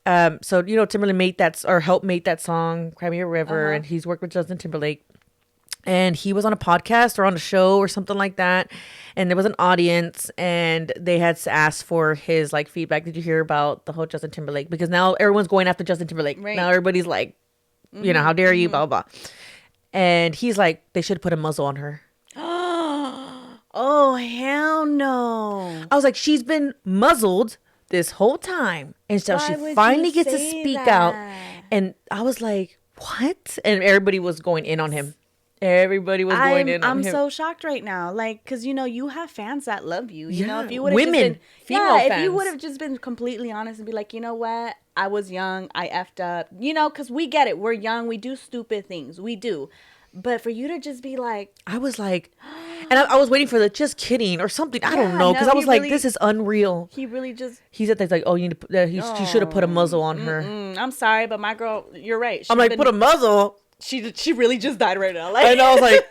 So Timbaland made that or helped make that song "Cry Me a River," and he's worked with Justin Timberlake. And he was on a podcast or on a show or something like that, and there was an audience, and they had asked for his like feedback. Did you hear about the whole Justin Timberlake? Because now everyone's going after Justin Timberlake. Right. Now everybody's like, how dare you, blah blah. And he's like, they should put a muzzle on her. Oh hell no! I was like, she's been muzzled this whole time, and so she finally gets to speak out. And I was like, what? And everybody was going in on him. Everybody was going in on him. I'm so shocked right now. Like, because, you have fans that love you. You know, if you would have women, female fans. If you would have just been completely honest and be like, you know what? I was young. I effed up. Because we get it. We're young. We do stupid things. We do. But for you to just be like. I was like. And I was waiting for the just kidding or something. I don't know. Because I was like, this is unreal. He really just. He said things like, oh, you need to, he should have put a muzzle on her. I'm sorry, but my girl, you're right. I'm like, put a muzzle? She really just died right now. Like, and I was like,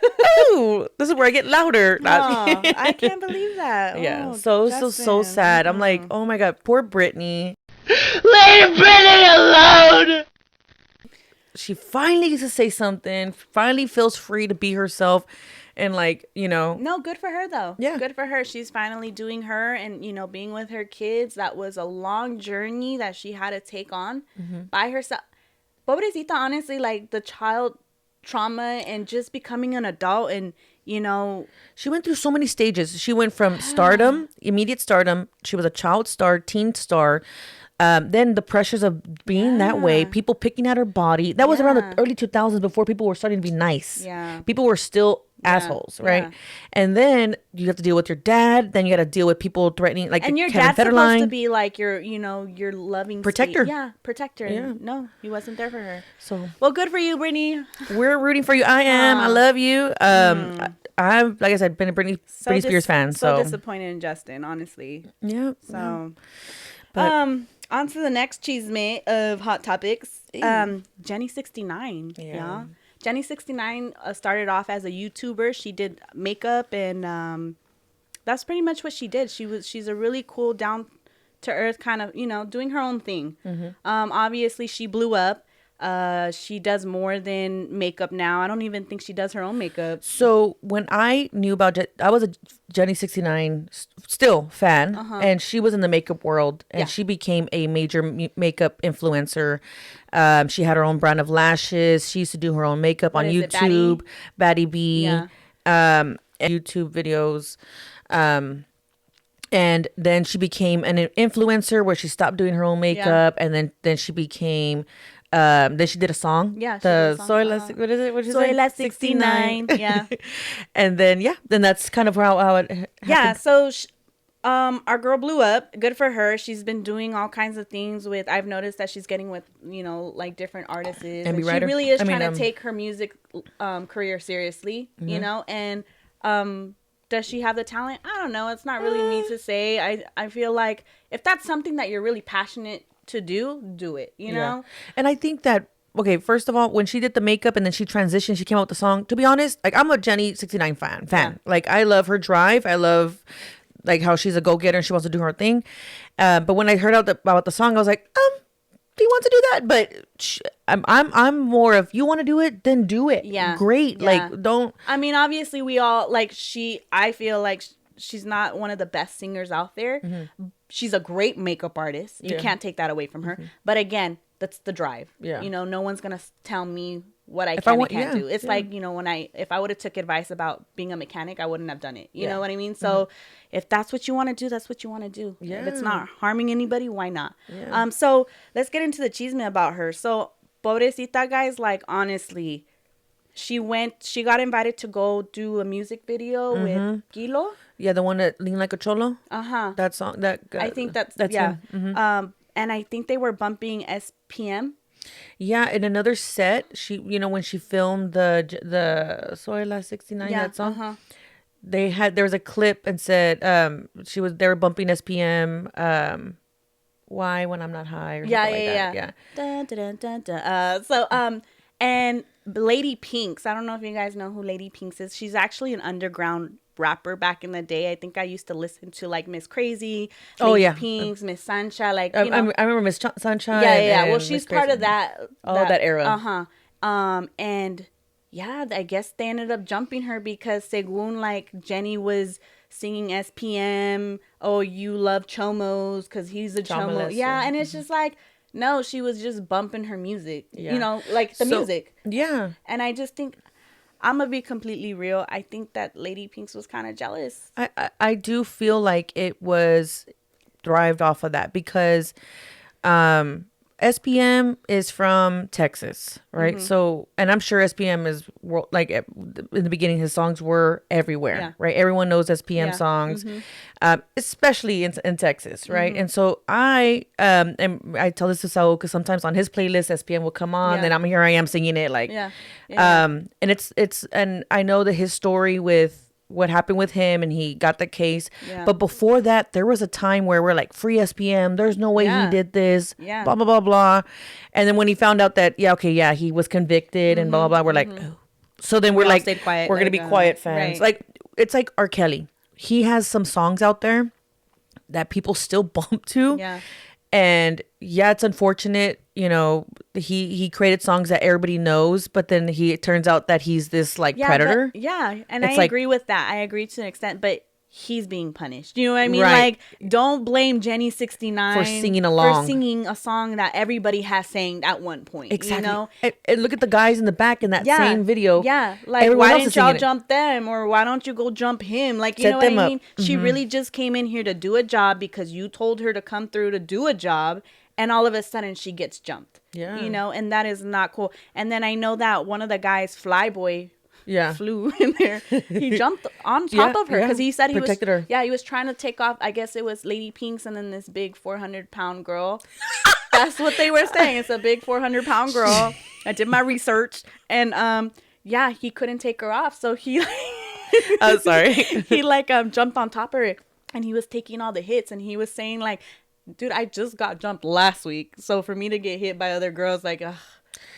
"Ooh, this is where I get louder." I can't believe that. Yeah, so sad. I'm like, oh my god, poor Britney. Leave Britney alone. She finally gets to say something. Finally feels free to be herself, and No, good for her though. Yeah, good for her. She's finally doing her, and being with her kids. That was a long journey that she had to take on by herself. Pobrecita, honestly, like the child trauma and just becoming an adult and, She went through so many stages. She went from stardom, immediate stardom. She was a child star, teen star. Then the pressures of being that way, people picking at her body. That was around the early 2000s before people were starting to be nice. Yeah. People were still assholes, right? Yeah. And then you have to deal with your dad. Then you got to deal with people threatening, like, and your dad's supposed to be like your loving protector. Yeah, protector. Yeah. No, he wasn't there for her. So, well, good for you, Brittany. We're rooting for you. I am. I love you. I'm, like I said, been a Britney Spears fan. So disappointed in Justin, honestly. Yeah. So, but, on to the next chisme of hot topics. Jenny 69. Yeah. Jenny 69 started off as a YouTuber. She did makeup, and that's pretty much what she did. She's a really cool, down to earth kind of, doing her own thing. Obviously, she blew up. She does more than makeup now. I don't even think she does her own makeup. So when I knew about I was a Jenny 69 still fan, and she was in the makeup world, and she became a major makeup influencer. She had her own brand of lashes. She used to do her own makeup on YouTube, Batty B, and YouTube videos. And then she became an influencer where she stopped doing her own makeup, and then she became. Then she did a song. Yeah. The Soy La, what is it? What did you say? Soy La 69. Yeah. And then, then that's kind of how it happened. Yeah. So, our girl blew up. Good for her. She's been doing all kinds of things I've noticed that she's getting with, like different artists. And she really is trying to take her music career seriously, and, does she have the talent? I don't know. It's not really me to say. I feel like if that's something that you're really passionate to do it, know? And I think that, okay, first of all, when she did the makeup and then she transitioned, she came out with the song. To be honest, like, I'm a Jenny 69 fan. Yeah. Like, I love her drive. I love, like, how she's a go-getter and she wants to do her thing. But when I heard about the song, I was like, do you want to do that? But I'm more of, you want to do it, then do it. Yeah. Great. Yeah. Like, don't. I mean, obviously we all, like, I feel like she's not one of the best singers out there. She's a great makeup artist. You can't take that away from her. But again, that's the drive. Yeah. No one's going to tell me what I can and can't do. It's like, if I would have took advice about being a mechanic, I wouldn't have done it. You know what I mean? So if that's what you want to do, that's what you want to do. Yeah. If it's not harming anybody, why not? Yeah. So let's get into the chisme about her. So pobrecita, guys, like, honestly, she got invited to go do a music video with Kilo. Yeah, the one that Lean Like a Cholo. That song. I think that's yeah. And I think they were bumping SPM. Yeah, in another set, she, when she filmed the Soy La 69, that song, there was a clip and said they were bumping SPM. Why when I'm not high? Or something like that. Dun, dun, dun, dun, dun. So and Lady Pinks. I don't know if you guys know who Lady Pinks is. She's actually an underground rapper back in the day. I think I used to listen to like Miss Crazy, Lady Pinks, Miss Sancha. Like I remember Miss Sunshine. Yeah. Well, she's part of that. That era. And yeah, I guess they ended up jumping her because según like Jenny was singing SPM. Oh, you love Chomos because he's a Chomo. Yeah, and it's just like. No, she was just bumping her music, like the music. Yeah. And I just think, I'm going to be completely real. I think that Lady Pinks was kind of jealous. I do feel like it was derived off of that because SPM is from Texas, right? Mm-hmm. So, and I'm sure SPM is like in the beginning, his songs were everywhere, right? Everyone knows SPM songs, especially in Texas, right? And so I tell this to Saul because sometimes on his playlist SPM will come on, and I am singing it like, and and I know that his story with what happened with him and he got the case, but before that there was a time where we're like, free SPM, there's no way he did this, blah blah blah blah. And then when he found out that he was convicted and blah blah blah, we're like, oh. So then we're like, quiet, we're gonna be quiet fans, right. Like it's like R. Kelly, he has some songs out there that people still bump to, and it's unfortunate, he created songs that everybody knows, but then it turns out that he's this like predator. And I agree with that. I agree to an extent, but he's being punished. You know what I mean? Right. Like, don't blame Jenny 69 for singing along, for singing a song that everybody has sang at one point. Exactly. And look at the guys in the back in that same video. Yeah. Like, everyone why didn't y'all jump them, or why don't you go jump him? Like, you know what I mean? Mm-hmm. She really just came in here to do a job because you told her to come through to do a job. And all of a sudden she gets jumped. Yeah. And that is not cool. And then I know that one of the guys, Flyboy, flew in there. He jumped on top of her because he said he protected her. Yeah, he was trying to take off. I guess it was Lady Pinks and then this big 400-pound girl. That's what they were saying. It's a big 400-pound girl. I did my research, and he couldn't take her off, so he. I'm sorry. He jumped on top of her, and he was taking all the hits, and he was saying like, dude, I just got jumped last week. So for me to get hit by other girls, like, ugh.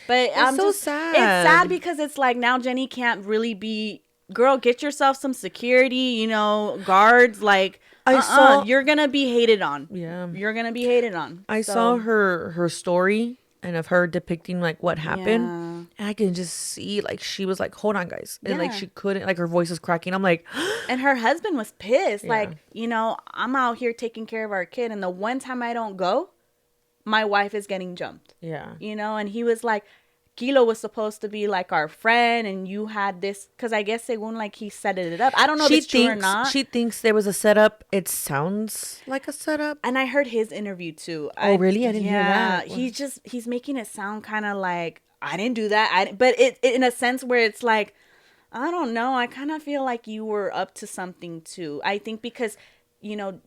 But I'm so sad. It's sad because it's like now Jenny can't really be, girl, get yourself some security, guards. Like, you're going to be hated on. Yeah. You're going to be hated on. I saw her story and of her depicting like what happened. Yeah. And I can just see like she was like, hold on, guys. And like she couldn't, like her voice was cracking. I'm like, and her husband was pissed. Like, I'm out here taking care of our kid. And the one time I don't go, my wife is getting jumped. Yeah. And he was like, Kilo was supposed to be like our friend, and you had this, because I guess según like he set it up. I don't know if it's true or not. She thinks there was a setup. It sounds like a setup. And I heard his interview too. Oh, really? I didn't hear that. He's making it sound kind of like, I didn't do that. But it in a sense where it's like, I don't know. I kind of feel like you were up to something too. I think because,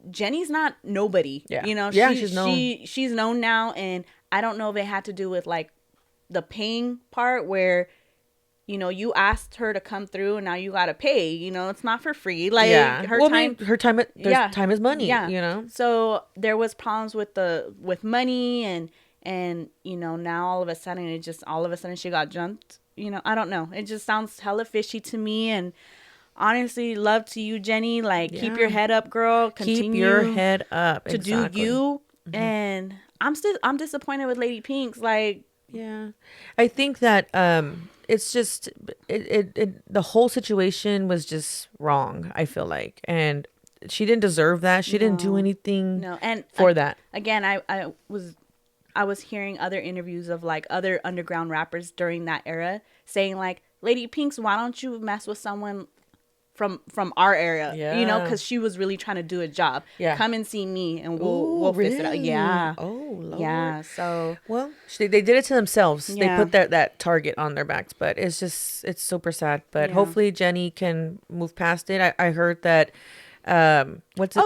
Jenny's not nobody. Yeah. She's known. She's known now, and I don't know if it had to do with like the paying part where you asked her to come through and now you gotta pay. It's not for free. Like her time is money. Yeah. So there was problems with money and now all of a sudden she got jumped. I don't know. It just sounds hella fishy to me. And honestly, love to you, Jenny. Like, keep your head up, girl. Continue keep your head up to do you. Mm-hmm. And I'm disappointed with Lady Pinks. Like. Yeah, I think that it's just the whole situation was just wrong. I feel like, and she didn't deserve that. She didn't do anything. For that. Again, I was hearing other interviews of like other underground rappers during that era saying like, Lady Pinks, why don't you mess with someone from our area, because she was really trying to do a job. Yeah, come and see me, and we'll fix it out. Yeah. Oh, Lord. Yeah. So they did it to themselves. Yeah. They put that target on their backs, but it's super sad. But hopefully Jenny can move past it. I heard that.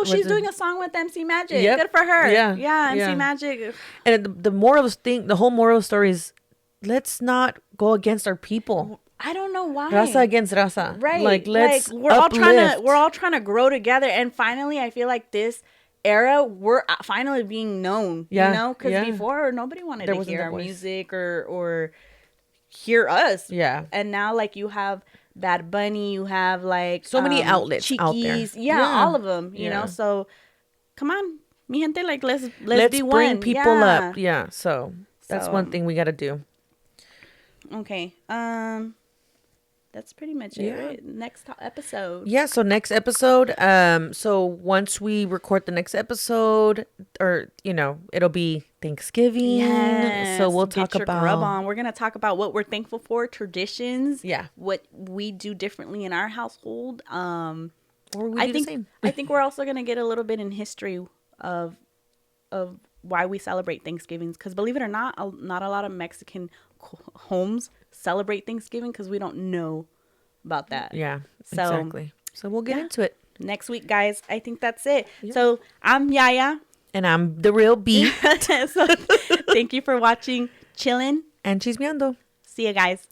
She's doing a song with MC Magic. Yep. Good for her. Yeah. MC Magic. And the whole moral of the story is, let's not go against our people. I don't know why. Raza against raza. Right. Like, we're all trying to grow together. And finally, I feel like this era, we're finally being known. Yeah. Because before nobody wanted to hear our music or hear us. Yeah. And now like you have Bad Bunny, you have like so many outlets out there. Yeah, all of them, you know. So come on, mi gente, like let's be bring one. people up. Yeah. So that's one thing we got to do. Okay. That's pretty much it, right? Next episode. Yeah, so next episode, so once we record the next episode, or, you know, it'll be Thanksgiving. Yes. So we'll Get talk your about... grub on. We're going to talk about what we're thankful for, traditions. Yeah. What we do differently in our household. Or we do the same. I think we're also going to get a little bit in history of why we celebrate Thanksgivings. Because believe it or not a lot of Mexican homes celebrate Thanksgiving because we don't know about that. Yeah, exactly. So we'll get into it next week, guys. I think that's it. Yeah. So I'm Yaya. And I'm the real B. So thank you for watching Chillin and Chismeando. See you guys.